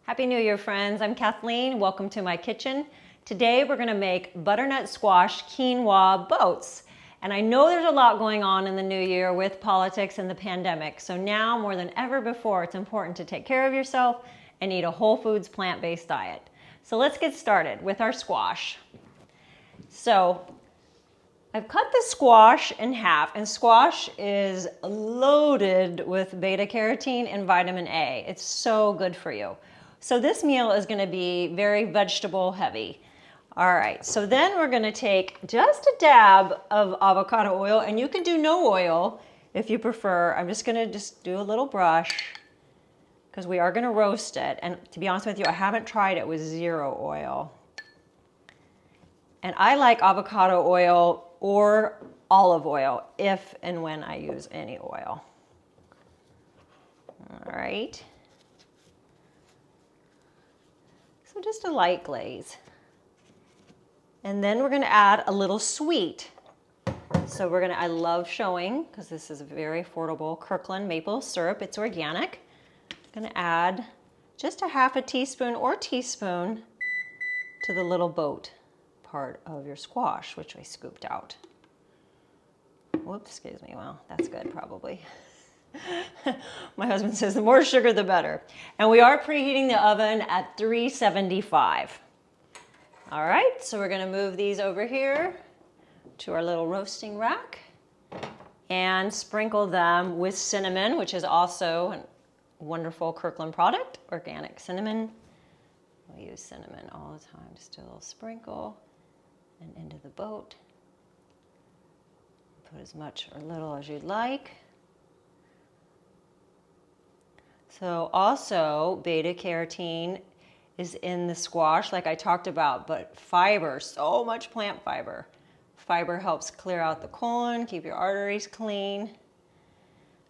Happy New Year, friends. I'm Kathleen. Welcome to my kitchen. Today we're going to make butternut squash quinoa boats. And I know there's a lot going on in the new year with politics and the pandemic. So now more than ever before, it's important to take care of yourself and eat a whole foods plant-based diet. So let's get started with our squash. So I've cut the squash in half, and squash is loaded with beta carotene and vitamin A. It's so good for you. So this meal is going to be very vegetable heavy. All right, so then we're going to take just a dab of avocado oil, and you can do no oil if you prefer. I'm just going to do a little brush because we are going to roast it. And to be honest with you, I haven't tried it with zero oil. And I like avocado oil or olive oil if and when I use any oil. All right. So just a light glaze. And then we're gonna add a little sweet. So I love showing, because this is a very affordable Kirkland maple syrup, it's organic. I'm gonna add just a half a teaspoon or teaspoon to the little boat part of your squash, which I scooped out. Whoops, excuse me, well, that's good probably. My husband says the more sugar, the better. And we are preheating the oven at 375. All right, so we're gonna move these over here to our little roasting rack and sprinkle them with cinnamon, which is also a wonderful Kirkland product, organic cinnamon. We use cinnamon all the time, just a little sprinkle and into the boat. Put as much or little as you'd like. So also beta carotene is in the squash like I talked about, but fiber, so much plant fiber. Fiber helps clear out the colon, keep your arteries clean.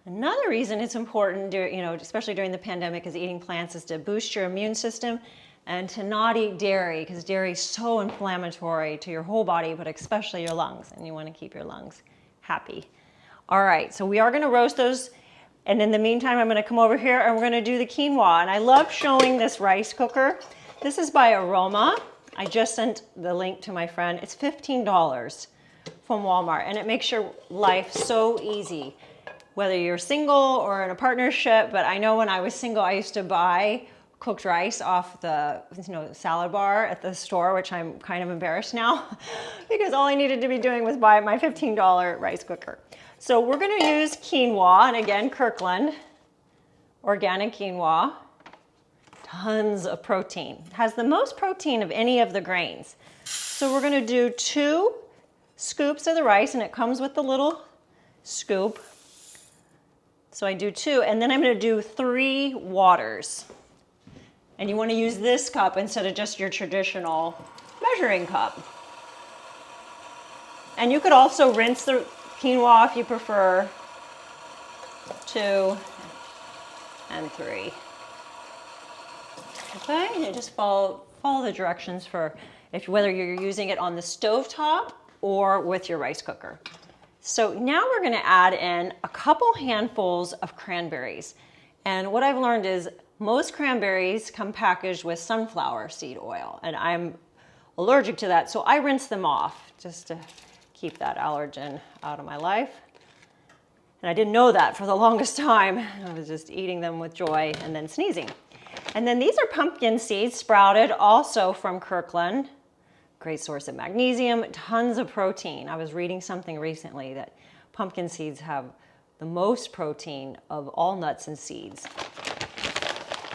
Another reason it's important, especially during the pandemic, is eating plants is to boost your immune system and to not eat dairy, because dairy is so inflammatory to your whole body, but especially your lungs, and you want to keep your lungs happy. All right, so we are going to roast those. And in the meantime, I'm going to come over here and we're going to do the quinoa. And I love showing this rice cooker. This is by Aroma. I just sent the link to my friend. It's $15 from Wal-Mart, and it makes your life so easy, whether you're single or in a partnership. But I know when I was single, I used to buy cooked rice off the salad bar at the store, which I'm kind of embarrassed now because all I needed to be doing was buy my $15 rice cooker. So we're going to use quinoa, and again, Kirkland, organic quinoa, tons of protein. It has the most protein of any of the grains. So we're going to do 2 scoops of the rice, and it comes with the little scoop. So I do 2, and then I'm going to do 3 waters. And you want to use this cup instead of just your traditional measuring cup. And you could also rinse the quinoa if you prefer. 2 and 3. Okay, and you just follow the directions for whether you're using it on the stovetop or with your rice cooker. So now we're going to add in a couple handfuls of cranberries. And what I've learned is most cranberries come packaged with sunflower seed oil, and I'm allergic to that, so I rinse them off just to keep that allergen out of my life. And I didn't know that for the longest time. I was just eating them with joy and then sneezing. And then these are pumpkin seeds, sprouted, also from Kirkland. Great source of magnesium, tons of protein. I was reading something recently that pumpkin seeds have the most protein of all nuts and seeds.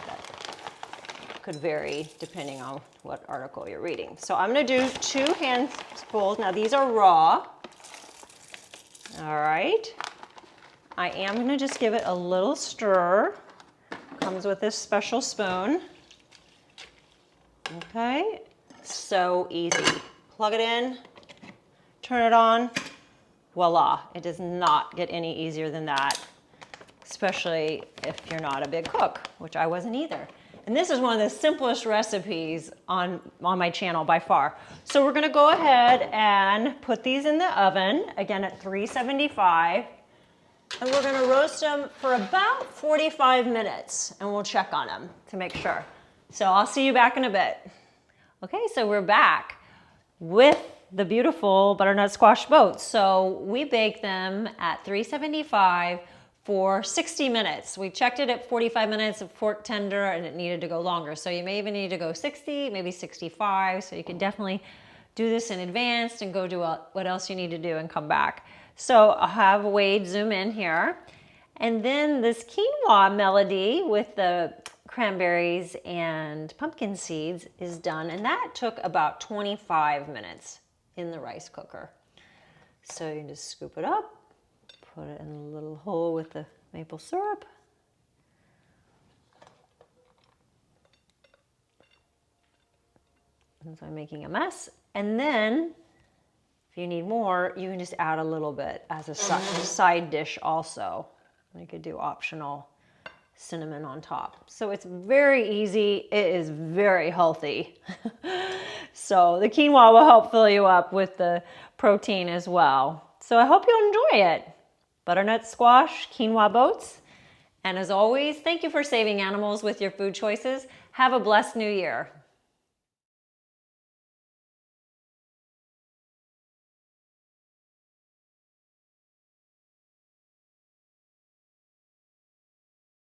That could vary depending on what article you're reading. So I'm going to do 2 handfuls. Now these are raw. All right. I am going to just give it a little stir. Comes with this special spoon. Okay. So easy. Plug it in, turn it on, voila. It does not get any easier than that, especially if you're not a big cook, which I wasn't either. And this is one of the simplest recipes on my channel by far. So we're gonna go ahead and put these in the oven, again at 375, and we're gonna roast them for about 45 minutes, and we'll check on them to make sure. So I'll see you back in a bit. Okay, so we're back with the beautiful butternut squash boats. So we baked them at 375 for 60 minutes. We checked it at 45 minutes of fork tender and it needed to go longer. So you may even need to go 60, maybe 65. So you can definitely do this in advance and go do what else you need to do and come back. So I'll have Wade zoom in here. And then this quinoa melody with the cranberries and pumpkin seeds is done. And that took about 25 minutes in the rice cooker. So you can just scoop it up, put it in a little hole with the maple syrup. And so I'm making a mess. And then if you need more, you can just add a little bit as a side dish also. You could do optional cinnamon on top. So it's very easy. It is very healthy. So the quinoa will help fill you up with the protein as well. So I hope you'll enjoy it. Butternut squash, quinoa boats. And as always, thank you for saving animals with your food choices. Have a blessed new year.